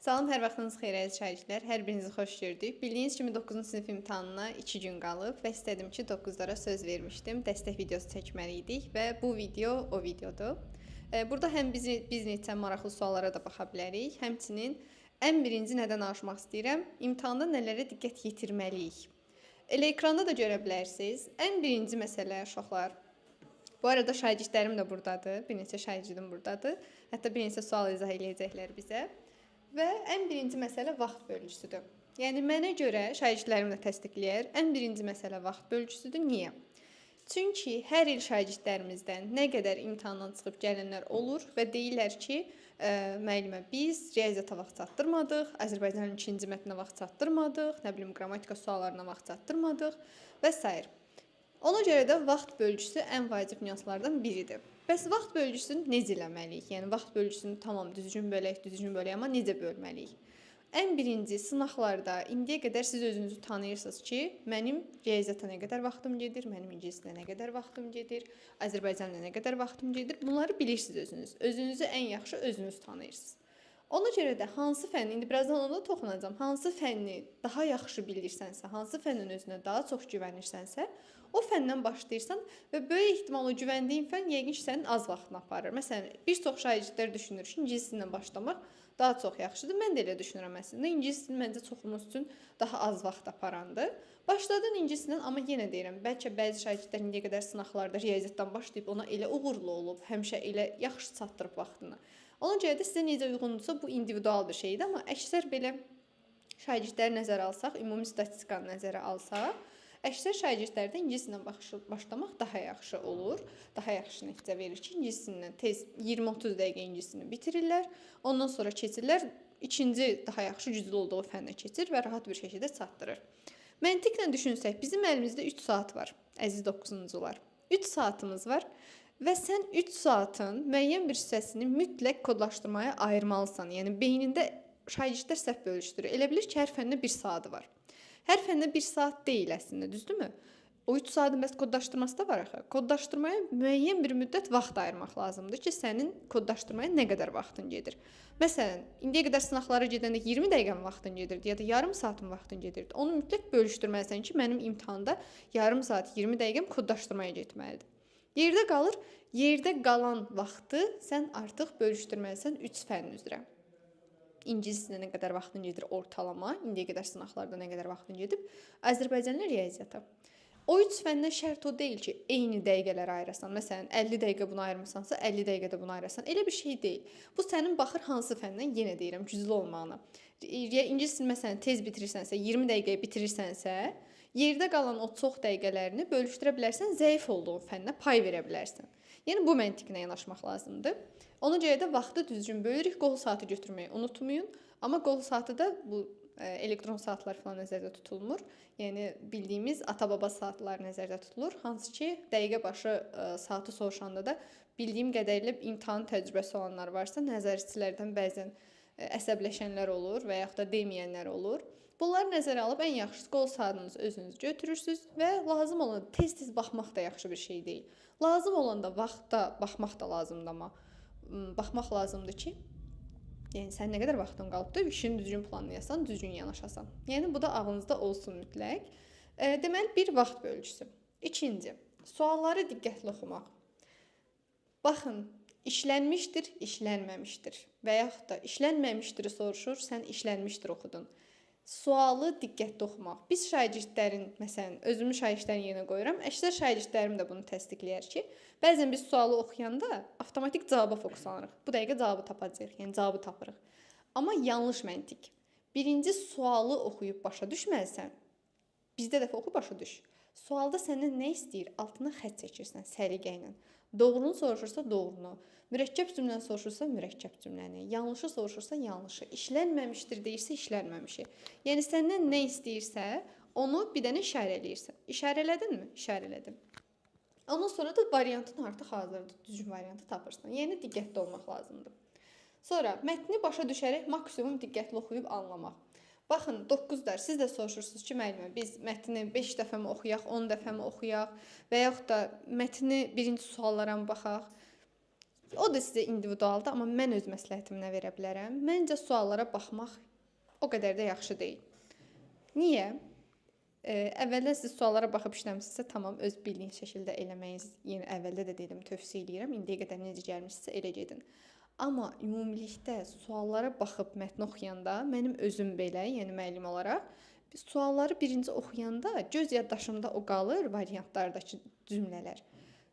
Salam, hər vaxtınız xeyir əziz şagirdlər. Hər birinizi xoş gördük. Bildiyiniz kimi 9-cu sinif imtahanına 2 gün qalıb və istədim ki, 9-lara söz vermişdim. Dəstək videosu çəkməli idik və bu video o videodur. Burada həm biz neçə maraqlı suallara da baxa bilərik, həmçinin ən birinci nədən danışmaq istəyirəm? İmtahanda nələrə diqqət yetirməliyik? Elə ekranda da görə bilərsiniz. Ən birinci məsələ uşaqlar. Bu arada şagirdlərim də buradadır. Bir neçə şagirdim buradadır. Hətta bir neçə sual izah eləyəcəklər bizə. Və ən birinci məsələ vaxt bölgüsüdür. Yəni mənə görə şagirdlərim də təsdiqləyər, ən birinci məsələ vaxt bölgüsüdür. Niyə? Çünki hər il şagirdlərimizdən nə qədər imtahandan çıxıb gələnlər olur və deyirlər ki, müəllimə biz riyaziyyata vaxt çatdırmadıq, Azərbaycanın ikinci mətninə vaxt çatdırmadıq, nə bilim qrammatika suallarına vaxt çatdırmadıq və s. Ona görə də vaxt bölgüsü ən vacib nüanslardan biridir. Bəs vaxt bölgüsünü necə eləməliyik? Yəni vaxt bölgüsünü tamam düzgün bölək, amma necə bölməliyik? Ən birinci sınaqlarda indiyə qədər siz özünüzü tanıyırsınız ki, mənim riyaziyyata nə qədər vaxtım gedir, mənim ingiliscə nə qədər vaxtım gedir, Azərbaycanla nə qədər vaxtım gedir. Bunları bilirsiniz özünüz. Özünüzü ən yaxşı özünüz tanıyırsınız. Ona görə də hansı fənni, indi birazdan ona toxunacağam, hansı fənni daha yaxşı bilirsənsə, hansı fənnin özünə daha çox güvənirsənsə, o fəndən başlayırsan və böyük ehtimal o güvəndiyin fənn yəqin ki, sənin az vaxtını aparır. Məsələn, bir çox şagirdlər düşünür ki, ingilis dilindən başlamaq daha çox yaxşıdır. Mən də elə düşünürəm əslində. İngilis dili məncə çoxumuz üçün daha az vaxt aparandır. Başladın ingilis dilindən, amma yenə deyirəm, bəlkə bəzi şagirdlər indiyə qədər sınaqlarda riyaziyyatdan başlayıb ona elə uğurlu olub, həmişə elə yaxşı çatdırıb vaxtını. Ona görə də sizə necə uyğundursa bu individual bir şeydir, amma əksər belə şagirdləri nəzərə alsaq, ümumi statistikanı nəzərə alsaq, əksər şagirdlərdə ingilis dilindən başlamaq daha yaxşı olur, daha yaxşı nəticə verir ki, ingilis dilindən tez 20-30 dəqiqə ingilis dilini bitirirlər, ondan sonra keçirlər, ikinci daha yaxşı güclü olduğu fənnə keçir və rahat bir şəkildə çatdırır. Məntiqlə düşünsək, bizim əlimizdə 3 saat var, əziz 9-cular. 3 saatımız var. Və sən 3 saatın müəyyən bir hissəsini mütləq kodlaşdırmaya ayırmalısan. Yəni beynində şagirdlər səhv bölüşdürür. Elə bilir ki, hər fəndə 1 saatı var. Hər fəndə 1 saat deyil əslində, düzdürmü? O 3 saatın bəs kodlaşdırması da var axı. Kodlaşdırmaya müəyyən bir müddət vaxt ayırmaq lazımdır ki, sənin kodlaşdırmaya nə qədər vaxtın gedir. Məsələn, indiyə qədər sınaqlara gedəndə 20 dəqiqəm vaxtın gedirdi ya da yarım saatın vaxtın gedirdi. Onu mütləq bölüşdürməlisən ki, mənim imtahanda yarım saat 20 dəqiqəm kodlaşdırmaya getməlidir. Yerdə qalır, yerdə qalan vaxtı sən artıq bölüşdürməlisən 3 fənn üzrə. İngilis dilinə nə qədər vaxtın gedir ortalama, indiyə qədər sınaqlarda nə qədər vaxtın gedib, Azərbaycanla riyaziyyata. O 3 fəndən şərt o deyil ki, eyni dəqiqələr ayırasan. Məsələn, 50 dəqiqə buna ayırmısansa, 50 dəqiqə də buna ayırasan. Elə bir şey deyil. Bu sənin baxır hansı fəndən, yenə deyirəm, güclü olmağına. İngilis dilini məsələn tez bitirirsənsə, 20 dəqiqəyə bitirirsənsə, yerdə qalan o çox dəqiqələrini bölüşdürə bilərsən, zəif olduğun fənnə pay verə bilərsən. Yəni bu məntiqlə yanaşmaq lazımdır. Ona görə də vaxtı düzgün bölürük, qol saatı götürməyi unutmayın. Amma qol saatı da bu elektron saatlar falan nəzərdə tutulmur. Yəni bildiyimiz ata-baba saatları nəzərdə tutulur. Hansı ki, dəqiqə başı saatı soruşanda da bildiyim qədərilə imtahan təcrübəsi olanlar varsa, nəzarətçilərdən bəzən əsəbləşənlər olur və yaxud da deməyənlər olur. Bunları nəzərə alıb ən yaxşısı qol saatınızı özünüz götürürsüz və lazım olan tez-tez baxmaq da yaxşı bir şey deyil. Lazım olanda vaxtda baxmaq da lazımdır, amma baxmaq lazımdır ki, yəni sən nə qədər vaxtın qalıbdır, işini düzgün planlayasan, düzgün yanaşasan. Yəni bu da ağlınızda olsun mütləq. Deməli bir vaxt bölgüsü. İkinci, sualları diqqətli oxumaq. Baxın, işlənmişdir, işlənməmişdir və yaxud da işlənməmişdir soruşur, sən işlənmişdir oxudun. Sualı diqqətli oxumaq. Biz şagirdlərin, məsələn, özümü şagirdlərin yerinə qoyuram. Əksər şagirdlərim də bunu təsdiqləyər ki, bəzən biz sualı oxuyanda avtomatik cavaba fokuslanırıq. Bu dəqiqə cavabı tapacağıq, yəni cavabı tapırıq. Amma yanlış məntiq. Birinci sualı oxuyub başa düşməlisən. Bizdə dəfə oxu başa düş. Sualda səndən nə istəyir? Altına xətt çəkirsən səliqə ilə. Doğrunu soruşursa doğrunu, mürəkkəb cümləni soruşursa mürəkkəb cümləni, yanlışı soruşursa yanlışı, işlənməmişdir deyirsə işlənməmişi. Yəni səndən nə istəyirsə, onu bir dənə işarə eləyirsən. İşarələdinmi? İşarələdim. Ondan sonra da variantın artıq hazırdır, düzgün variantı tapırsan. Yəni diqqətli olmaq lazımdır. Sonra mətni başa düşərək maksimum diqqətli oxuyub anlamaq. Baxın, 9-dar, siz də soruşursunuz ki, müəllimə, biz mətni 5 dəfə mi oxuyaq, 10 dəfə mi oxuyaq və yaxud da mətni birinci suallara mı baxaq? O da sizə individualdır, amma mən öz məsləhətimi nə verə bilərəm? Məncə suallara baxmaq o qədər də yaxşı deyil. Niyə? Əvvəldən siz suallara baxıb işləmisinizsə, tamam, öz bildiyiniz şəkildə eləməyiniz, yenə əvvəldə də dedim, tövsiyə edirəm. İndiyə qədər necə gəlmişsə elə gedin. Amma ümumilikdə suallara baxıb mətn oxuyanda, mənim özüm belə, yəni müəllim olaraq, sualları birinci oxuyanda göz yaddaşımda o qalır, variantlardakı cümlələr.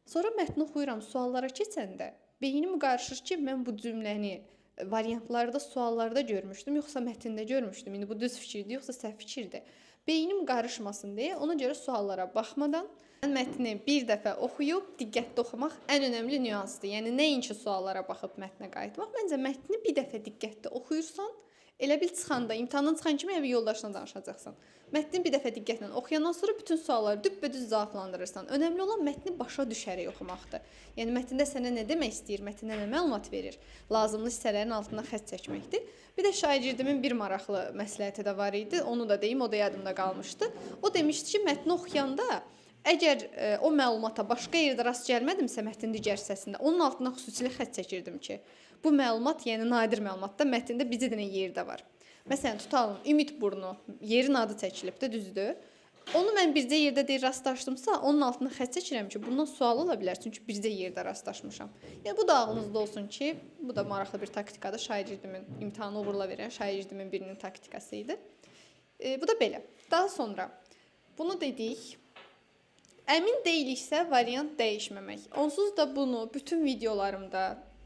Sonra mətni oxuyuram, suallara keçəndə beynim qarışır ki, mən bu cümləni variantlarda, suallarda görmüşdüm, yoxsa mətndə görmüşdüm. İndi bu düz fikirdir, yoxsa səhv fikirdir. Beynim qarışmasın deyə ona görə suallara baxmadan mətni bir dəfə oxuyub diqqətli oxumaq ən önəmli nüansdır. Yəni nəinki suallara baxıb mətnə qayıtmaq. Məncə mətni bir dəfə diqqətli oxuyursan, elə bil çıxanda, imtahandan çıxan kimi evi yoldaşına danışacaqsan. Mətni bir dəfə diqqətlə oxuyandan sonra bütün sualları düppədüz cavablandırırsan. Önəmli olan mətni başa düşərək oxumaqdır. Yəni mətndə sənə nə demək istəyir, mətndə nə məlumat verir, lazımlı hissələrin altına xətt çəkməkdir. Bir də şagirdimin bir maraqlı məsləhəti də var idi. Onu da deyim, o da yadımda qalmışdı. O demişdi ki, mətni oxuyanda əgər o məlumata başqa yerdə rast gəlmədimsə mətnin digər hissəsində, onun altına xüsusilə xətt çəkirdim ki, bu məlumat, yəni nadir məlumatda mətndə bircə dənə yerdə var. Məsələn, tutalım, Ümid burnu, yerin adı çəkilib də, düzdür? Onu mən bircə yerdə deyil rastlaşdımsa, onun altına xətt çəkirəm ki, bundan sual ola bilər, çünki bircə yerdə rastlaşmışam. Yəni bu da ağlınızda olsun ki, bu da maraqlı bir taktikadır. Şagirdimin imtahanı uğurla verən şagirdimin birinin taktikası idi. Bu da belə. Daha sonra bunu dedik. Əmin deyiliksə variant dəyişməmək. Onsuz da bunu bütün videolarımda,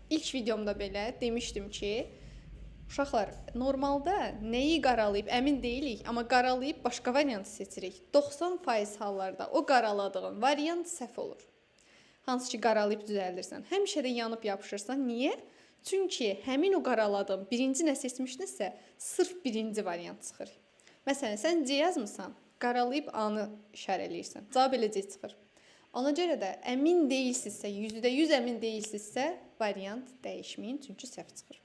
ilk videomda belə demişdim ki, uşaqlar, normalda nəyi qaralayıb əmin deyilik, amma qaralayıb başqa variantı seçirik. 90% hallarda o qaraladığın variant səhv olur. Hansı ki, qaralayıb düzəldirsən. Həmişə də yanıb yapışırsan. Niyə? Çünki həmin o qaraladığın birinci nə seçmişdinsə, sırf birinci variant çıxır. Məsələn, sən C yazmısan, qaralayıb A-nı işarələyirsən. Cavab eləcək çıxır. Ona görə də əmin deyilsinizsə, %100 əmin deyilsinizsə, variant dəyişməyin, çünki səhv çıxır.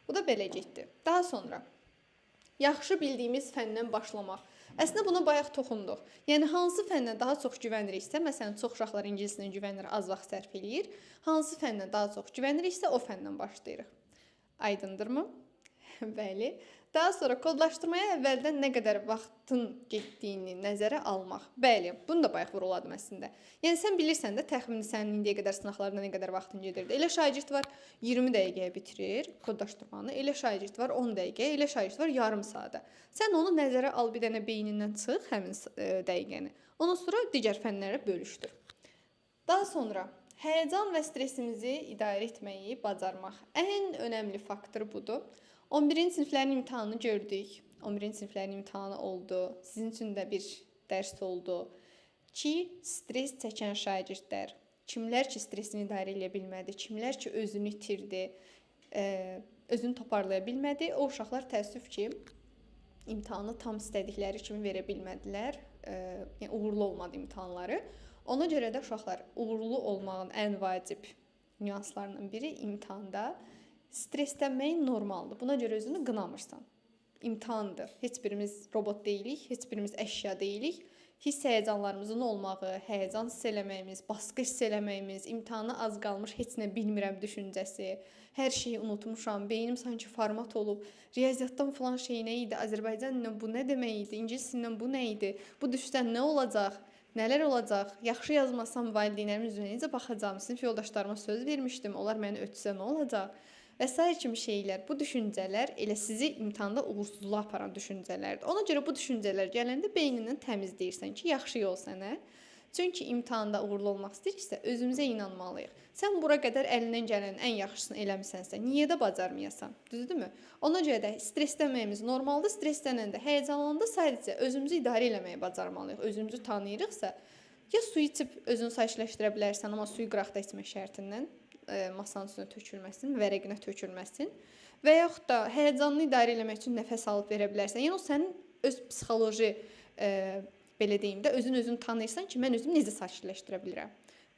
Bu da beləcəkdir. Daha sonra, yaxşı bildiyimiz fəndən başlamaq. Əslində buna bayaq toxunduq. Yəni, hansı fəndən daha çox güvəniriksə, məsələn, çox uşaqlar ingilis dilinə güvənir, az vaxt sərf eləyir. Hansı fəndən daha çox güvəniriksə, o fəndən başlayırıq. Aydındırmı? Bəli. Daha sonra kodlaşdırmaya əvvəldən nə qədər vaxtın getdiyini nəzərə almaq. Bəli, bunu da bayaq vuruladım əslində. Yəni, sən bilirsən də təxmini sənin indiyə qədər sınaqlarına nə qədər vaxtın gedirdi. Elə şagird var 20 dəqiqəyə bitirir kodlaşdırmanı, elə şagird var 10 dəqiqəyə, elə şagird var yarım saata. Sən onu nəzərə al, bir dənə beynindən çıx həmin dəqiqəni. Ondan sonra digər fənlərə bölüşdür. Daha sonra, həyəcan və stresimizi idarə etməyi bacarmaq. Ən önəmli faktor budur. 11-ci siniflərin imtahanını gördük. 11-ci siniflərin imtahanı oldu. Sizin üçün də bir dərs oldu ki, stres çəkən şagirdlər, kimlər ki, stresini idarə edə bilmədi, kimlər ki, özünü itirdi, özünü toparlaya bilmədi, o uşaqlar təəssüf ki, imtahanı tam istədikləri kimi verə bilmədilər, yəni uğurlu olmadı imtahanları. Ona görə də uşaqlar, uğurlu olmağın ən vacib nüanslarından biri imtahanda stresslənməyin normaldır. Buna görə özünü qınamırsan. İmtahandır. Heç birimiz robot deyilik, heç birimiz əşya deyilik. Hiss həyəcanlarımızın olmağı, həyəcan hiss eləməyimiz, baskı hiss eləməyimiz, imtahana az qalmış, heç nə bilmirəm düşüncəsi, hər şeyi unutmuşam, beynim sanki format olub, riyaziyyatdan falan şey nə idi, Azərbaycan ilə bu nə demək idi, ingilis dilindən bu nə idi, bu düşsən nə olacaq, nələr olacaq, yaxşı yazmasam valideynlərimin üzünə necə baxacağım, sinif yoldaşlarıma söz vermişdim, onlar məni ötsə nə olacaq? Və s. kimi şeylər, bu düşüncələr elə sizi imtahanda uğursuzluğa aparan düşüncələrdir. Ona görə bu düşüncələr gələndə beynindən təmizləyirsən ki, yaxşı yol sənə. Çünki imtahanda uğurlu olmaq istəyiriksə, özümüzə inanmalıyıq. Sən bura qədər əlindən gələnin ən yaxşısını eləmisənsə, niyə də bacarmayasan? Düzdürmü? Ona görə də stresslənməyimiz normaldır. Stresslənəndə, həyəcanlananda sadəcə özümüzü idarə eləməyi bacarmalıyıq. Özümüzü tanıyırıqsa, ya su içib özünü sakitləşdirə bilərsən, amma suyu qıraqda içmək şərtindən, masanın üstünə tökülməsin, vərəqinə tökülməsin və yaxud da həyəcanını idarə eləmək üçün nəfəs alıb verə bilərsən. Yəni o sənin öz psixoloji, belə deyim də, özünü tanıyırsan ki, mən özümü necə sakitləşdirə bilirəm.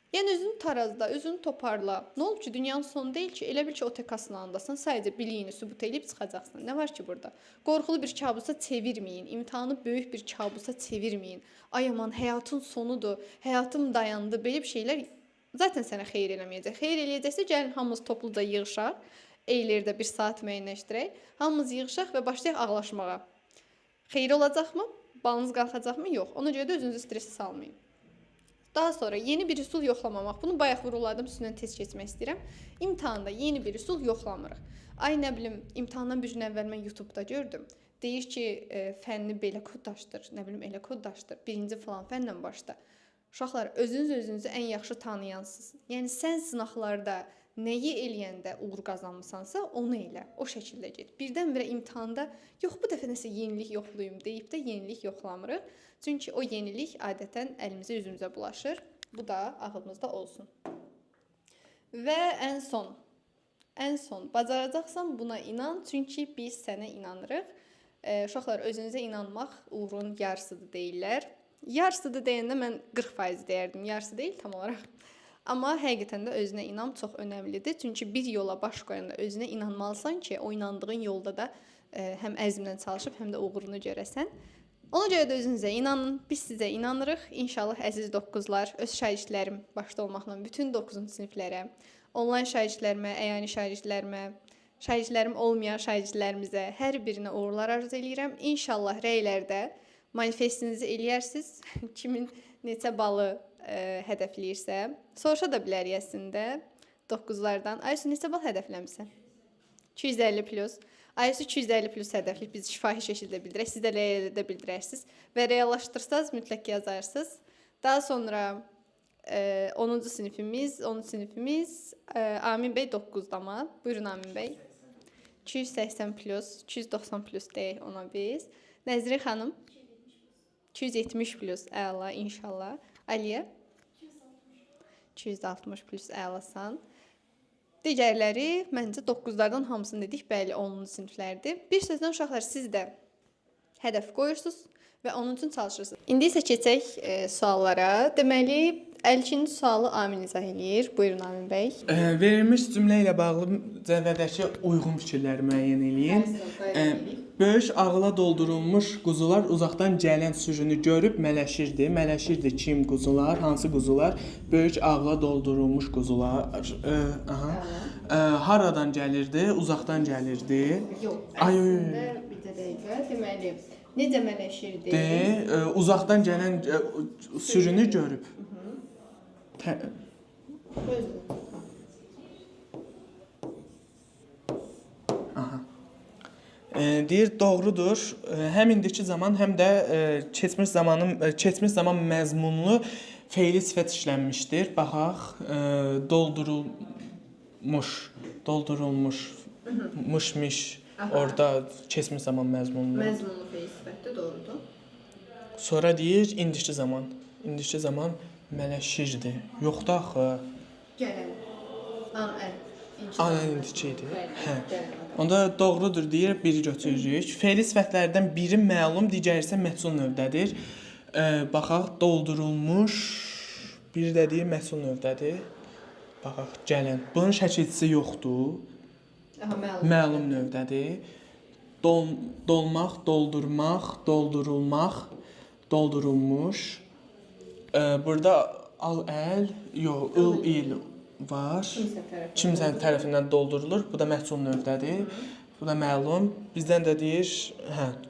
Yəni özünü tarazla, özünü toparla. Nə olub ki, dünyanın sonu deyil ki, elə bil ki, o tek aslanandasan, sadəcə biliyini sübut edib çıxacaqsan. Nə var ki burada? Qorxulu bir kabusa çevirməyin, imtahanı böyük bir kabusa çevirməyin. Ay aman, həyatın sonudur, həyatım dayandı, belə bir şeylər zaten sənə xeyir eləməyəcək. Xeyir eləyəcəksə gəlin hamımız topluca yığışaq. Eylərdə bir saat müəyyənləşdirək. Hamımız yığışaq və başlayaq ağlaşmağa. Xeyir olacaqmı? Balınız qalxacaqmı? Yox. Ona görə də özünüzü stressə salmayın. Daha sonra yeni bir üsul yoxlamamaq. Bunu bayaq vuruladım, üstündən test keçmək istəyirəm. İmtahanda yeni bir üsul yoxlamırıq. Ay nə bilim, imtahandan bir gün əvvəl mən YouTube-da gördüm. Deyir ki, fənni belə koddaşdır, nə bilim elə koddaşdır. Birinci falan fənlə başda. Uşaqlar, özünüzü ən yaxşı tanıyansınız. Yəni sən sınaqlarda nəyi eləyəndə uğur qazanmısansa, onu elə. O şəkildə get. Birdən-birə imtahanda yox, bu dəfə nəsə yenilik yoxlayım deyib də yenilik yoxlamırıq. Çünki o yenilik adətən əlimizə, üzümüzə bulaşır. Bu da ağlımızda olsun. Və ən son bacaracaqsan buna inan, çünki biz sənə inanırıq. Uşaqlar, özünüzə inanmaq uğurun yarısıdır deyirlər. Yarısıdır deyəndə mən 40% deyərdim, yarısı deyil tam olaraq. Amma həqiqətən də özünə inam çox önəmlidir. Çünki bir yola baş qoyanda özünə inanmalısan ki, o inandığın yolda da həm əzmlə çalışıb, həm də uğurunu görəsən. Ona görə də özünüzə inanın. Biz sizə inanırıq. İnşallah əziz 9-lar, öz şagirdlərim başda olmaqla bütün 9-cu siniflərə, onlayn şagirdlərimə, əyani şagirdlərimə, şagirdlərim olmayan şagirdlərimizə hər birinə uğurlar arzu edirəm. İnşallah rəylərdə manifestinizi eləyərsiniz. Kimin neçə balı hədəfləyirsə, soruşa da bilərik əslində 9-lardan. Aysu, neçə bal hədəfləmirsən? 250 plus. Aysu 250 plus hədəfləyib biz şifahi şəkildə bildirək. Siz də rəylərdə bildirərsiniz və reallaşdırsanız mütləq yazarsınız. Daha sonra 10-cu sinifimiz Amin bəy 9-dama. Buyurun Amin bəy. 280 plus, 290 plus deyək ona biz. Nəzrin xanım 270 plus, əla inşallah. Aliyə 260 plus əlasan. Digərləri məncə 9-lardan hamısını dedik, bəli 10-cu siniflərdir. Bir sözlə uşaqlar, siz də hədəf qoyursunuz və onun üçün çalışırsınız. İndi isə keçək suallara. Deməli, 52-ci sualı Amin izah eləyir. Buyurun Amin bəy. Verilmiş cümlə ilə bağlı cədvəldəki uyğun fikirləri müəyyən eləyin. Böyük ağıla doldurulmuş quzular uzaqdan gələn sürünü görüb mələşirdi. Mələşirdi kim quzular, hansı quzular? Böyük ağıla doldurulmuş quzular. Haradan gəlirdi? Uzaqdan gəlirdi. Yox, əslində bir dəqiqə. Deməli, necə mələşirdi? Uzaqdan gələn sürünü görüb. Deyir, doğrudur. Həm indiki zaman, həm də keçmiş zaman məzmunlu feili sifət işlənmişdir. Baxaq, doldurulmuş, mışmış, orada keçmiş zaman məzmunlu. Məzmunlu feil sifətdir, doğrudur. Sonra deyir, indiki zaman mələşirdi. Yoxdur axı. Gələn. İndiki idi. Hə. Onda doğrudur deyir, biri götürürük. Feili sifətlərdən biri məlum, digəri isə məhsul növdədir. Baxaq, doldurulmuş, biri də deyir, məhsul növdədir. Baxaq, gələn. Bunun şəkilçisi yoxdur. Məlum növdədir. Dolmaq, doldurmaq, doldurulmaq, doldurulmuş. Burada al-əl, yox, ıl-il var. Kimsə tərəfindən doldurulur. Bu da məhsul növdədir. Bu da məlum. Bizdən də deyir,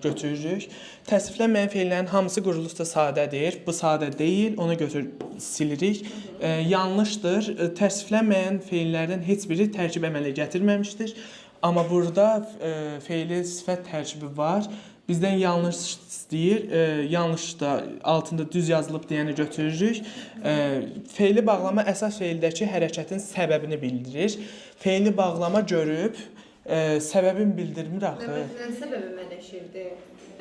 götürürük. Təsviflənməyən feillərin hamısı quruluşda sadədir. Bu sadə deyil, onu silirik. Yanlışdır. Təsviflənməyən feillərdən heç biri tərkib əmələ gətirməmişdir. Amma burada feili sifət tərkibi var. Bizdən yanlış deyir, yanlış da altında düz yazılıb deyəni götürürük. Feili bağlama əsas feildəki hərəkətin səbəbini bildirir. Feili bağlama görüb, səbəbini bildirmir axı. Nə səbəbi mələşirdi?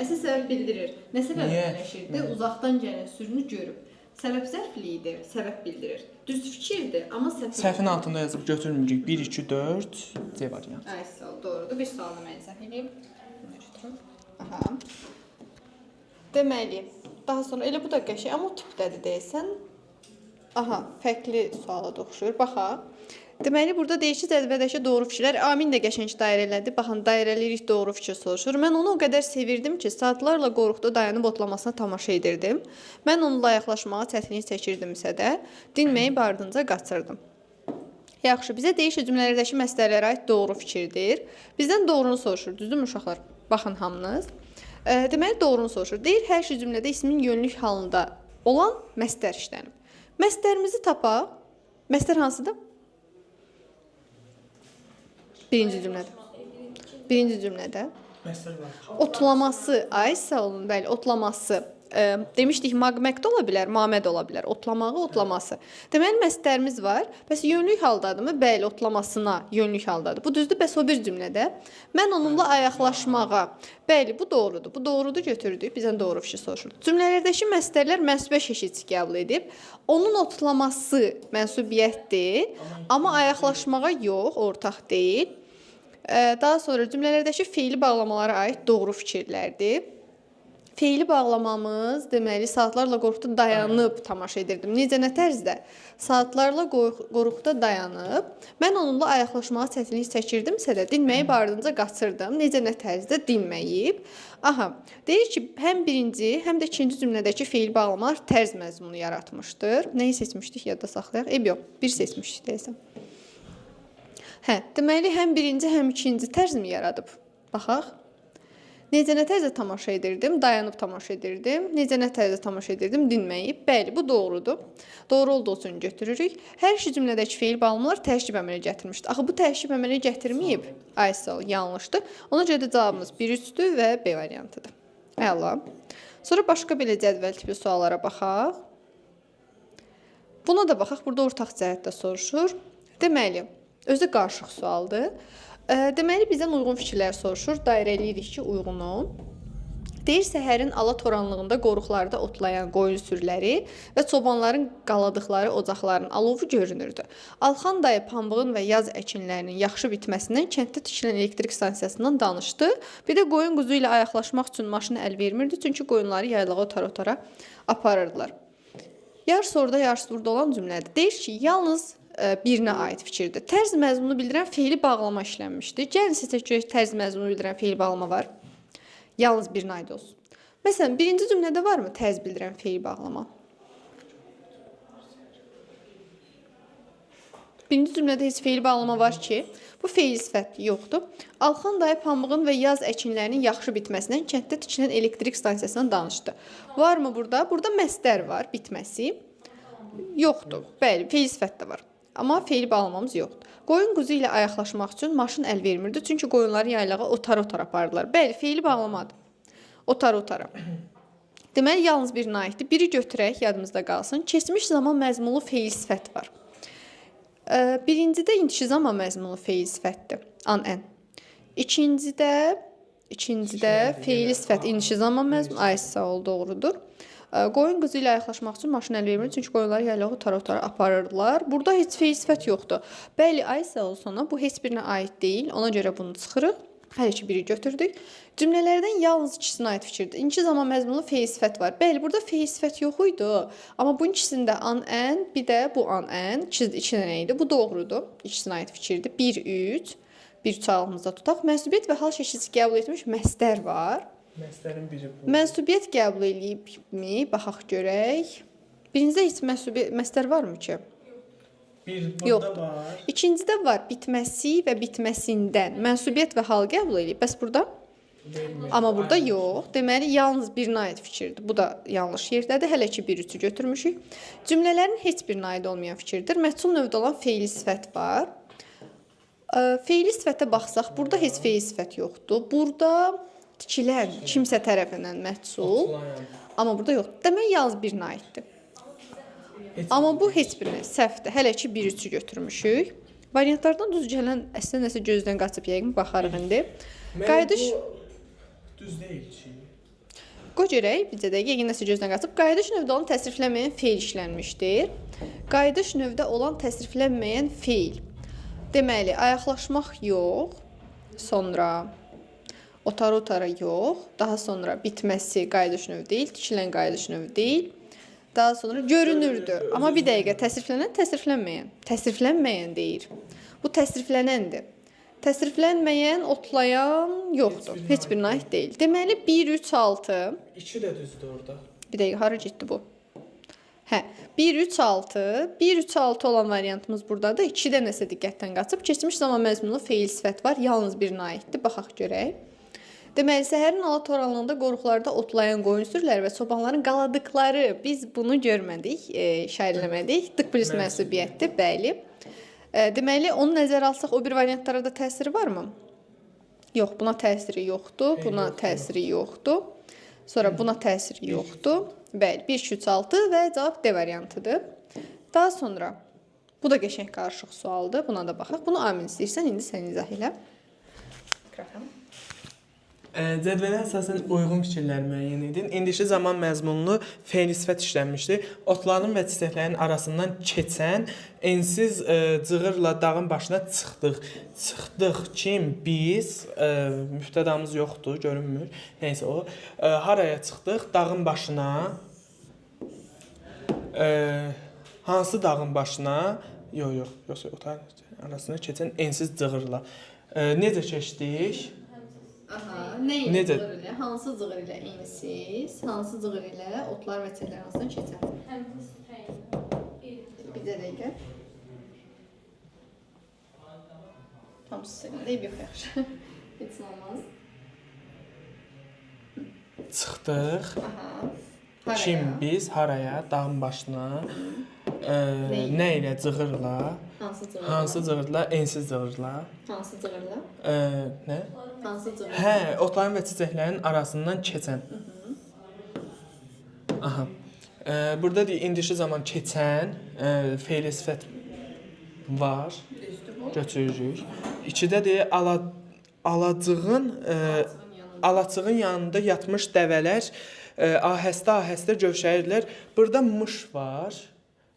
Əsas səbəb bildirir. Nə səbəbi mələşirdi? Uzaqdan gələn sürünü görüb. Səbəb zərfli idi, səbəb bildirir. Düz fikirdir, amma səbəb... Səhvin altında yazıb götürmürük. 1, 2, 4, C variant. Sağ ol, doğrudur. Bir sualı mən izah edeyim. Aha. Deməli, daha sonra elə bu da qəşəng, amma o tipdədir deyəsən. Aha, fərqli suala da oxşuyur. Baxaq. Deməli, burada deyir ki, cədvəldəki doğru fikirlər Amin də qəşəng dairə elədi. Baxın, dairələyirik, doğru fikir soruşur. Mən onu o qədər sevirdim ki, saatlarla qoruqda dayanıb otlamasına tamaşa edirdim. Mən onunla yaxlaşmağa çətinlik çəkirdimsə də, dinməyib ardınca qaçırdım. Yaxşı, bizə deyir ki, cümlələrdəki məsələlərə aid doğru fikirdir. Bizdən doğrunu soruşur, düzdürmü uşaqlar? Baxın hamınız. Deməli, doğrunu soruşur. Deyir, hər şey cümlədə ismin yönlük halında olan məsdər işlənib. Məsdərimizi tapaq. Məsdər hansıdır? Birinci cümlədə. Məsəl var. Otlaması, ay sağ olun, bəli, otlaması. Demişdik, magmək də ola bilər, maməd ola bilər. Otlamağı, otlaması. Deməli, məsdərimiz var. Bəs yönlük haldadırmı? Bəli, otlamasına yönlük haldadır. Bu düzdür, bəs o bir cümlədə. Mən onunla ayaqlaşmağa. Bəli, bu doğrudur. Bu doğrudur götürdük. Bizdən doğru fikir soruşur. Cümlələrdəki məsdərlər mənsubə şəkilçi qəbul edib. Onun otlaması mənsubiyyətdir, amma ayaqlaşmağa yox, ortaq deyil. Daha sonra cümlələrdəki feili bağlamalara aid doğru fikirlərdir. Feili bağlamamız, deməli, saatlarla qoruqda dayanıb tamaşa edirdim. Necə, nə tərzdə? Saatlarla qoruqda dayanıb, mən onunla ayaqlaşmağa çətinlik çəkirdimsə də, dinməyib ardınca qaçırdım. Necə, nə tərzdə? Dinməyib. Aha, deyir ki, həm birinci, həm də ikinci cümlədəki feil bağlamalar tərz məzmunu yaratmışdır. Nəyi seçmişdik, yadda saxlayaq? Yox, bir seçmişdik deyəsəm. Deməli, həm birinci, həm ikinci tərz mi yaradıb? Baxaq. Necə nə tərzdə tamaşa edirdim? Dayanıb tamaşa edirdim. Necə nə tərzdə tamaşa edirdim? Dinməyib. Bəli, bu doğrudur. Doğru olduğu üçün götürürük. Hər iki cümlədəki feil bağlamalar tərkib əmələ gətirmişdir. Axı bu tərkib əmələ gətirməyib. Aysel, yanlışdır. Ona görə də cavabımız 1-3-dür və B variantıdır. Əla. Sonra başqa belə cədvəl tipi suallara baxaq. Buna da baxaq. Burada ortaq cəhətdə soruşur. Deməli, özü qarışıq sualdır. Deməli, bizdən uyğun fikirlər soruşur. Dairələyirik ki, uyğunu. Deyir, səhərin ala toranlığında qoruqlarda otlayan qoyun sürüləri və çobanların qaladıqları ocaqların alovu görünürdü. Alxan dayı pambığın və yaz əkinlərinin yaxşı bitməsindən kənddə tikilən elektrik stansiyasından danışdı. Bir də qoyun quzu ilə ayaqlaşmaq üçün maşını əl vermirdi, çünki qoyunları yaylağa otara aparırdılar. Yarısı orada, yarısı burada olan cümlədir. Deyir ki, yalnız birinə aid fikirdir. Tərz məzmunu bildirən feili bağlama işlənmişdir. Gəlin sizə görək, tərz məzmunu bildirən feili bağlama var. Yalnız birinə aid olsun. Məsələn, birinci cümlədə varmı tərz bildirən feil bağlama? Birinci cümlədə heç feil bağlama var ki, bu feil sifət yoxdur. Alxan dayı pambığın və yaz əkinlərinin yaxşı bitməsindən kənddə tikilən elektrik stansiyasından danışdı. Varmı burada? Burada məsdər var, bitməsi. Yoxdur. Bəli, feil sifət də var. Amma feil bağlamamız yoxdur. Qoyun quzu ilə ayaqlaşmaq üçün maşın əl vermirdi, çünki qoyunları yaylağa otar-otar apardılar. Bəli, feili bağlamadır. Otar-otara. Deməli, yalnız birinə aiddir. Biri götürək, yadımızda qalsın. Keçmiş zaman məzmunlu feil sifət var. Birincidə indiki zaman məzmunlu feil sifətdir. An-ən. İkincidə feil sifət indiki zaman məzmunlu. Ay, sağ ol, doğrudur. Qoyun qızı ilə ayaqlaşmaq üçün maşın əl vermir, çünki qoyunları yaylağa otara-otara aparırdılar. Burada heç feil sifət yoxdur. Bəli, ay sağ ol sonra bu heç birinə aid deyil. Ona görə bunu çıxırıq. Hər iki biri götürdük. Cümlələrdən yalnız ikisinə aid fikirdir. İndiki zaman məzmunlu feil sifət var. Bəli, burada feil sifət yox idi. Amma bunun ikisində an-ən, bir də bu an-ən, iki dənə idi. Bu doğrudur. İkisinə aid fikirdir. 1-3. Bir çalğımızda tutaq. Mənsubiyyət və hal şəkilçisi qəbul etmiş məsdər var. Məsələrin biri bu. Mənsubiyyət qəbul edibmi? Baxaq görək. Birincidə heç məsdər varmı ki? Bir burada yoxdur. var. İkincidə var bitməsi və bitməsindən. Mənsubiyyət və hal qəbul edib. Bəs burada? Amma burada yox. Deməli, yalnız birinə aid fikirdir. Bu da yanlış yerdədir. Hələ ki, 1-3-ü götürmüşük. Cümlələrin heç birinə aid olmayan fikirdir. Məhsul növdə olan feili sifət var. Feili sifətə baxsaq, burada heç feil sifət yoxdur. Burada tikilən kimsə tərəfindən məhsul, amma burada yoxdur. Demək, yalnız birinə aiddir. Amma bu heç birinə səhvdir. Hələ ki, 1-3-ü götürmüşük. Variantlardan düz gələn əslində nəsə gözdən qaçıb yəqin baxarıq indi. Qayıdış düz deyil ki. Qoy görək, bizə də yəqin nəsə gözdən qaçıb. Qayıdış növdə olan təsriflənməyən feil işlənmişdir. Qayıdış növdə olan təsriflənməyən feil. Deməli, ayaqlaşmaq yox, sonra otar-otara yox, daha sonra bitməsi qayıdış növü deyil, tikilən qayıdış növü deyil. Daha sonra görünürdü. Amma bir dəqiqə, təsriflənən, təsriflənməyən. Təsriflənməyən deyir. Bu təsriflənəndir. Təsriflənməyən, otlayan yoxdur. Heç birinə aid deyil. Deməli 1, 3, 6. 2 də düzdür orada. Bir dəqiqə, hara getdi bu? Hə, 1, 3, 6. 1, 3, 6 olan variantımız buradadır. 2-də nəsə diqqətdən qaçıb. Keçmiş zaman məzmunlu feil sifət var. Yalnız birinə aiddir. Baxaq görək. Deməli, səhərin ala toranlığında qoruqlarda otlayan qoyun sürüləri və çobanların qaladıqları. Biz bunu görmədik, şairləmədik. Dık polis mənsubiyyətdir, bəli. Deməli, onu nəzərə alsaq, o bir variantlara da təsiri varmı? Yox, buna təsiri yoxdur. Buna təsiri yoxdur. Sonra buna təsiri yoxdur. Bəli, 1, 2, 3, 6 və cavab D variantıdır. Daha sonra, bu da qəşəng qarışıq sualdır. Buna da baxaq. Bunu Amin istəyirsən, indi sən izah elə. Mikrofon. Cədvələ əsasən uyğun fikirlər müəyyən edin. İndiki zaman məzmunlu feil sifət işlənmişdir. Otların və çiçəklərin arasından keçən ensiz cığırla dağın başına çıxdıq. Çıxdıq kim? Biz. Müftədamız yoxdur, görünmür. Nəysə o. Haraya çıxdıq? Dağın başına. Hansı dağın başına? Yox, otların arasına keçən ensiz cığırla. Necə keçdik? Aha, nə ilə cığır ilə? Hansı cığır ilə ensiz? Hansı cığır ilə otlar və çiçəklər arasından keçər? Bir dəqiqə. Tam sizin deyib yox yaxşı. Heç olmaz. Çıxdıq. Aha. Kim biz haraya? Dağın başına. Nə ilə cığırla? Hansı cığırla? Ensiz cığırla. Hansı cığırla? Nə? Hansı cığırla? Hə, otların və çiçəklərin arasından keçən. Aha. Burada deyir indiki zaman keçən feil sifət var. Götürürük. 2-də deyir alacığın yanında yatmış dəvələr ahəstə gövşəyirlər. Burada mış var.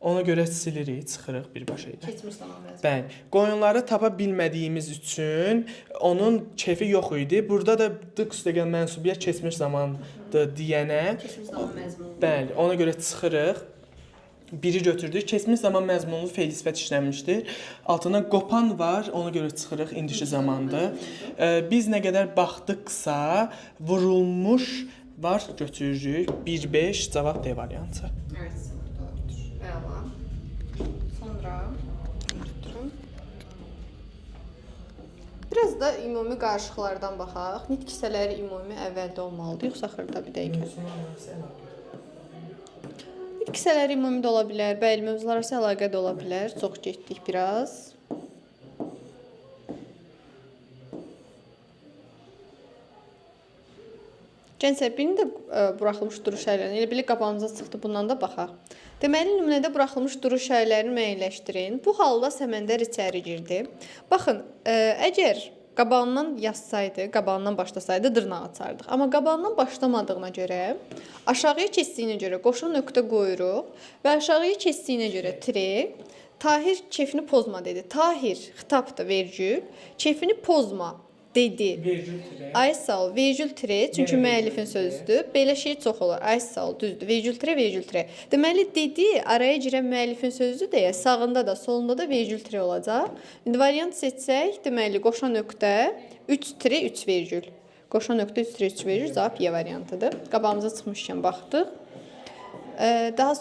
Ona görə silirik, çıxırıq birbaşa ilə. Keçmiş zaman məzmun. Bəli. Qoyunları tapa bilmədiyimiz üçün onun keyfi yox idi. Burada da dık üstəgəl mənsubiyyət keçmiş zamandır deyənə. Keçmiş zaman məzmun. Bəli, ona görə çıxırıq. Biri götürdük. Keçmiş zaman məzmunlu feil sifət işlənmişdir. Altına qopan var, ona görə çıxırıq indiki zamandır. Biz nə qədər baxdıqsa vurulmuş var, götürürük. 1-5 cavab D variantı. Evet. Əla. Sonra biraz da ümumi qarışıqlardan baxaq. Nitq hissələri ümumi əvvəldə olmalıdır, yoxsa axırda bir dəqiqə. Nitq hissələri ümumi də ola bilər, bəli, mövzular arası əlaqə də ola bilər. Çox getdik biraz. Gənclər, birini də buraxılmış duruş şəirlərini, elə bilə qabağımıza çıxdı, bundan da baxaq. Deməli, nümunədə buraxılmış duruş şəirlərini müəyyənləşdirin. Bu halda Səməndər içəri girdi. Baxın, əgər qabağından yazsaydı, qabağından başlasaydı dırnaq açardıq. Amma qabağından başlamadığına görə, aşağıya keçdiyinə görə qoşun nöqtə qoyuruq və aşağıya keçdiyinə görə tire. Tahir keyfini pozma dedi. Tahir, xitab da vergül, keyfini pozma dedi. Ay sağ ol, vergül tire, çünki müəllifin sözüdür. Belə şey çox olur. Ay sağ ol, düzdür. Vergül tire, vergül tire. Deməli, dedi, araya girən müəllifin sözüdür deyə sağında da, solunda da vergül tire olacaq. İndi variant seçsək, deməli, qoşa nöqtə 3 tire, 3 vergül. Qoşa nöqtə 3 tire, 3 vergül, cavab Y variantıdır. Qabağımıza çıxmışkən baxdıq. Daha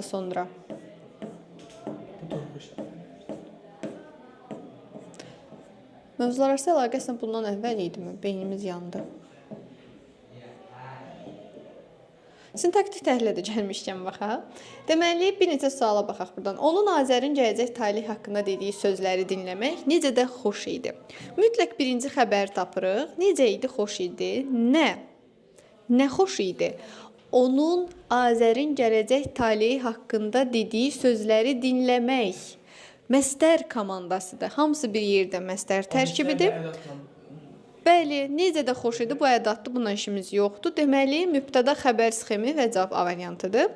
sonra. Mövzular arası əlaqə əslən bundan əvvəl idimi? Beynimiz yandı. Sintaktik təhlilə də gəlmişkən baxaq. Deməli, bir neçə suala baxaq buradan. Onun Azərin gələcək talih haqqında dediyi sözləri dinləmək necə də xoş idi. Mütləq birinci xəbər tapırıq. Necə idi, xoş idi? Nə? Nə xoş idi? Onun Azərin gələcək talihi haqqında dediyi sözləri dinləmək. Məstər komandasıdır. Hamısı bir yerdə məstər tərkibidir. Bəli, necə də xoş idi bu ədatdır, buna işimiz yoxdur. Deməli, mübtəda xəbər sxemi və cavab A variantıdır.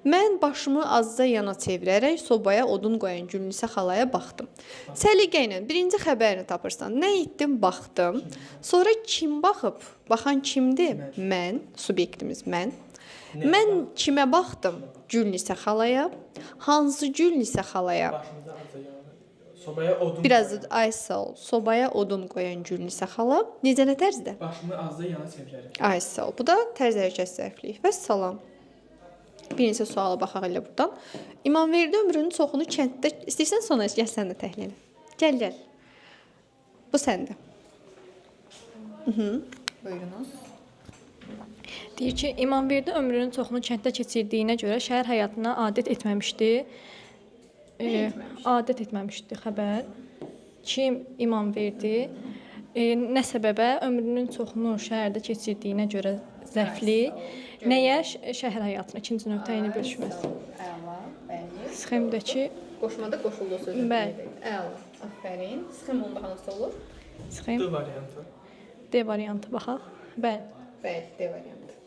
Mən başımı azca yana çevirərək sobaya odun qoyan Gülnisə xalaya baxdım. Səliqə ilə birinci xəbərini tapırsan. Nə etdim? Baxdım. Sonra kim baxıb? Baxan kimdir? Mən, subyektimiz mən. Mən kimə baxdım? Gülnisə xalaya. Hansı Gülnisə xalaya? Başımıza azca yana. Sobaya odun. Biraz ay sağ ol. Sobaya odun qoyan Gülnisə xala. Necə nə tərzdə? Başımı azca yana çevirərək. Ay sağ ol. Bu da tərz hərəkət zərfliyi. Və salam. Bir neçə suala baxaq elə buradan. İmamverdi ömrünün çoxunu kənddə, istəyirsən sonra gəl sən də təhlil elə. Gəl. Bu səndə. Buyurunuz. Deyir ki, İmamverdi ömrünün çoxunu kənddə keçirdiyinə görə şəhər həyatına adət etməmişdi. Adət etməmişdi xəbər. Kim İmamverdi? Nə səbəbə ömrünün çoxunu şəhərdə keçirdiyinə görə zəfli. Nəyə şəhər həyatına ikinci növ təyini bölüşməz. Əla, bəli. Sxemdəki Qoşmada qoşulduğu sözü. Bəli. Əla, afərin. Sxem onda hansı olur? sxem D variantı. D variantı baxaq. Bəli. Bəli, D variantı.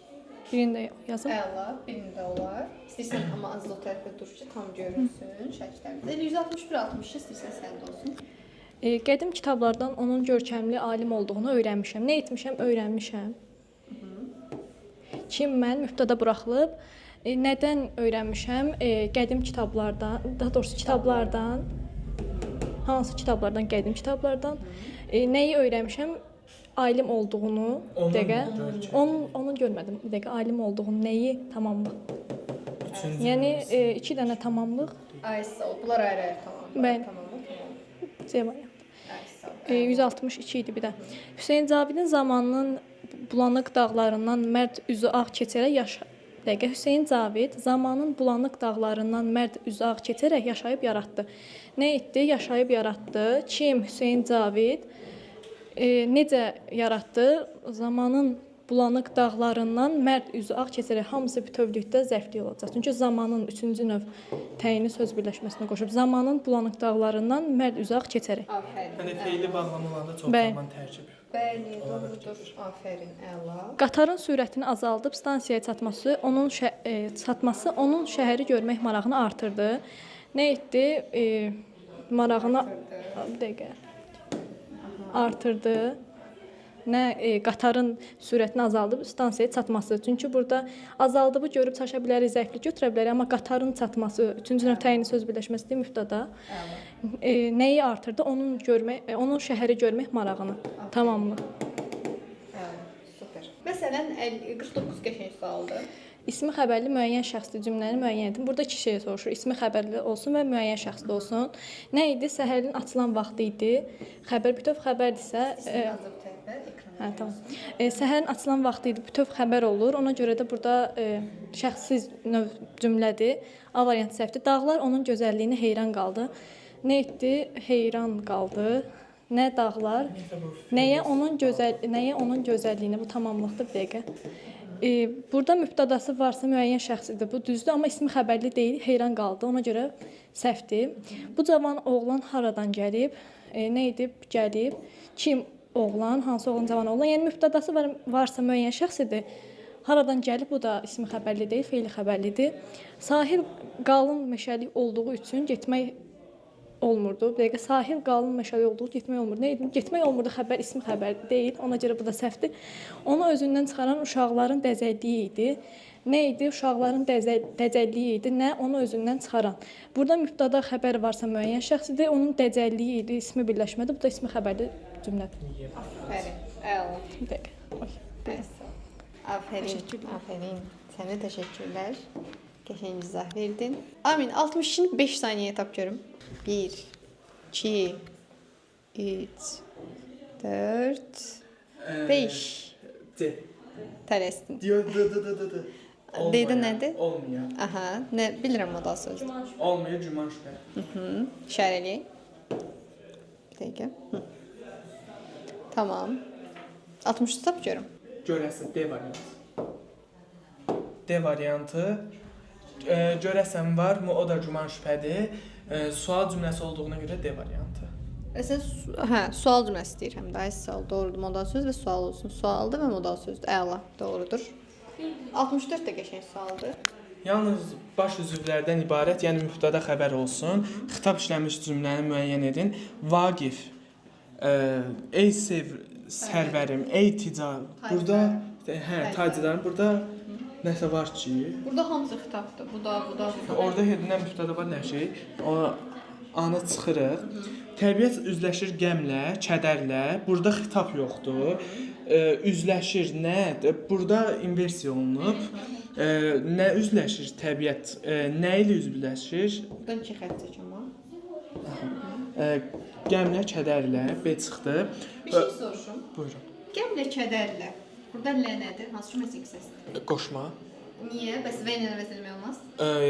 Birində yazım. Əla, birində olar. İstəyirsən amma az da o tərəfdə dur ki, tam görünsün şəkillərdə. 161-62 istəyirsən səndə olsun. Qədim kitablardan onun görkəmli alim olduğunu öyrənmişəm. Nə etmişəm? Öyrənmişəm. Kim mən mübtəda buraxılıb. Nədən öyrənmişəm? Qədim kitablardan, daha doğrusu kitablardan. Hansı kitablardan? Qədim kitablardan. Nəyi öyrənmişəm? Alim olduğunu, bir dəqiqə. Onu görmədim. Bir dəqiqə alim olduğunu, nəyi tamamlıq. Yəni 2 dənə tamamlıq. Ay sağ ol. Bunlar ayrı-ayrı tamam. Bəli. Tamam. C variantı. Ay sağ ol. 162 idi bir də. Hüseyn Cavidin zamanının bulanıq dağlarından mərd üzü ağ keçərək Hüseyn Cavid zamanın bulanıq dağlarından mərd üzü ağ keçərək yaşayıb yaratdı. Nə etdi? Yaşayıb yaratdı. Kim? Hüseyn Cavid. Necə yaratdı? Zamanın bulanıq dağlarından mərd üzü ağ keçərək hamısı bütövlükdə zəfli olacaq. Çünki zamanın 3-cü növ təyini söz birləşməsinə qoşub. Zamanın bulanıq dağlarından mərd üzü ağ keçərək. Afərin. Yəni feili bağlamalarda çox Bəli. zaman tərkib. Bəli, doğrudur. Afərin. Əla. Qatarın sürətini azaldıb stansiyaya çatması onun şəhəri görmək marağını artırdı. Nə etdi? Marağını bir dəqiqə artırdı. Nə qatarın sürətini azaldıb stansiyaya çatması. Çünki burada azaldıb görüb çaşa bilərik, zəiflik götürə bilərik, amma qatarın çatması, 3-cü növ təyini söz birləşməsi deyil mübtəda. Nəyi artırdı? Onun şəhəri görmək marağını. Tamamlıq. Super. Məsələn, 49 qəşəng sualdır. İsmi xəbərli müəyyən şəxsli cümləni müəyyən edin. Burada 2 şey soruşur. İsmi xəbərli olsun və müəyyən şəxsli olsun. Nə idi? Səhərin açılan vaxtı idi. Xəbər bütöv xəbərdirsə, tamam. Səhərin açılan vaxtı idi. Bütöv xəbər olur. Ona görə də burada şəxssiz növ cümlədir. A variantı səhvdir. Dağlar onun gözəlliyinə heyran qaldı. Nə etdi? Heyran qaldı. Nə dağlar? Nəyə onun gözəlliyinə? Bu tamamlıqdır bir dəqiqə. Burada mübtədası varsa müəyyən şəxsidir. Bu düzdür, amma ismi xəbərli deyil, heyran qaldı. Ona görə səhvdir. Bu cavan oğlan haradan gəlib? Nə edib? Gəlib. Kim oğlan? Hansı oğlan, cavan oğlan? Yəni mübtədası varsa müəyyən şəxsidir. Haradan gəlib? Bu da ismi xəbərli deyil, feili xəbərlidir. Sahil qalın meşəlik olduğu üçün getmək olmurdu. Bir dəqiqə, sahil qalın meşəlik olduğu getmək olmurdu. Nə edim? Getmək olmurdu, xəbər ismi xəbər deyil. Ona görə bu da səhvdir. Onu özündən çıxaran uşaqların dəzəlliyi idi. Nə idi? Uşaqların dəcəlliyi idi. Nə? Onu özündən çıxaran. Burada mübtəda xəbər varsa müəyyən şəxsidir. Onun dəcəlliyi idi. İsmi birləşmədi. Bu da ismi xəbərli cümlədir. Afərin. Əla. Bir dəqiqə. Afərin. Afərin. Sənə təşəkkürlər. Qəşəng izah verdin. Amin. 62-ni 5 saniyəyə tap görüm. 1, 2, 3, 4, 5. C. Tələsdin. D. D-də nədir? Olmuyor. Aha, nə bilirəm modal sözdür. Olmuyor, cüman şübhə. İşarəli. Bir dəqiqə. Tamam. 60 tap görüm. Görəsən D variantı. D variantı. Görəsən var mı? O da cüman şübhədir. Sual cümləsi olduğuna görə D variantı. Sən sual cümləsi istəyirəm də, sual doğrudur, modal söz və sual olsun. Sualdır və modal sözdür. Əla, doğrudur. 64 də qəşəng sualdır. Yalnız baş üzvlərdən ibarət, yəni mübtəda xəbər olsun. Xitab işlənmiş cümləni müəyyən edin. Vaqif, ey sərvərim, ey ticar. Burada tacirlərin burada nəsə var ki, Burada hamısı xitabdır. Bu da. orada hedindən mübtəda var nə şey? O anı çıxırıq. Təbiət üzləşir qəmlə, kədərlə. Burada xitab yoxdur. Üzləşir nə? Burada inversiya olunub. Nə üzləşir təbiət? Nə ilə üzləşir? Buradan 2 xətt çəkəm ha. Qəmlə, kədərlə B çıxdı. Bir şey soruşum. Buyurun. Qəmlə, kədərlə. Burada lə nədir? Hansı cümləsi hissəsidir? Qoşma. Niyə? Bəs və ilə əvəz eləmək olmaz?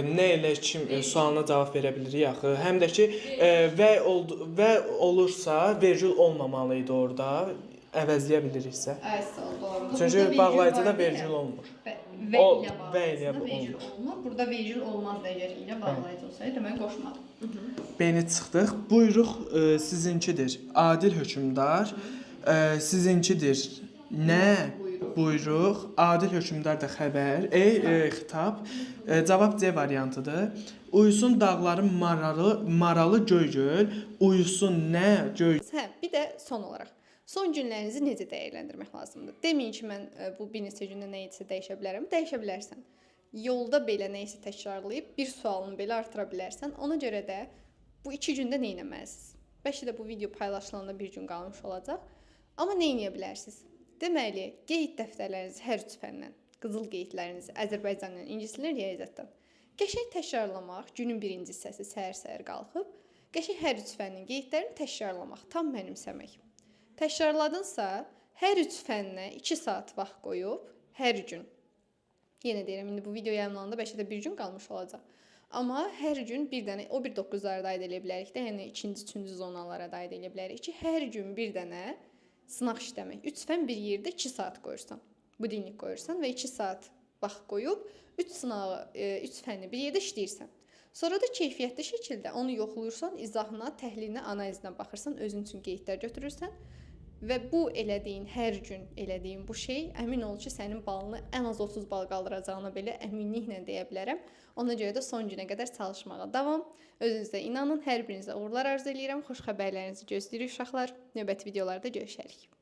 Nə ilə kim sualına cavab verə bilirik axı. Həm də ki və olursa vergül olmamalı idi orada. Əvəzləyə biliriksə. Əsl doğrudur. Çünki bağlayıcıda vergül olmur. Və ilə və vergül olmur. Burada vergül olmazdı əgər ilə bağlayıcı olsaydı, demək qoşmadı. Beni çıxdıq. Buyruq sizinkidir. Adil hökmdar sizinkidir. Nə? Buyruq. Adil hökmdar da xəbər. Xitab. Cavab C variantıdır. Uyusun dağların maralı göy-göl. Uyusun nə? Göy. Bir də son olaraq. Son günlərinizi necə dəyərləndirmək lazımdır? Deməyin ki, mən bu bir neçə gündə nə isə dəyişə bilərəm. Dəyişə bilərsən. Yolda belə nə isə təkrarlayıb bir sualını belə artıra bilərsən. Ona görə də bu 2 gündə nə etməlisiniz? Bəlkə də bu video paylaşılanda bir gün qalmış olacaq. Amma nə edə bilərsiniz? Deməli, qeyd dəftərlərinizi hər üç fəndən, qızıl qeydlərinizi Azərbaycandan, ingiliscədən, riyaziyyatdan qəşəng təkrarlamaq, günün birinci hissəsi səhər-səhər qalxıb, qəşəng hər üç fənnin qeydlərini təkrarlamaq, tam mənimsəmək. Təkrarladınsa, hər üç fənnə 2 saat vaxt qoyub, hər gün. Yenə deyirəm, indi bu video yayımlananda bəlkə də bir gün qalmış olacaq. Amma hər gün bir dənə, o bir 9-lara da aid edə bilərik də, yəni 2-ci, 3-cü zonalara da aid edə bilərik ki, hər gün bir dənə sınaq işləmək. 3 fən bir yerdə 2 saat qoyursan. Budilnik qoyursan və 2 saat vaxt qoyub 3 sınağı, 3 fənni bir yerdə işləyirsən. Sonra da keyfiyyətli şəkildə onu yoxlayırsan, izahına, təhlilinə, analizinə baxırsan, özün üçün qeydlər götürürsən və bu elədiyin, hər gün elədiyin bu şey əmin ol ki, sənin balını ən az 30 bal qaldıracağına belə əminliklə deyə bilərəm. Ona görə də son günə qədər çalışmağa davam. Özünüzə inanın, hər birinizə uğurlar arzu edirəm. Xoş xəbərlərinizi gözləyirik uşaqlar. Növbəti videolarda görüşərik.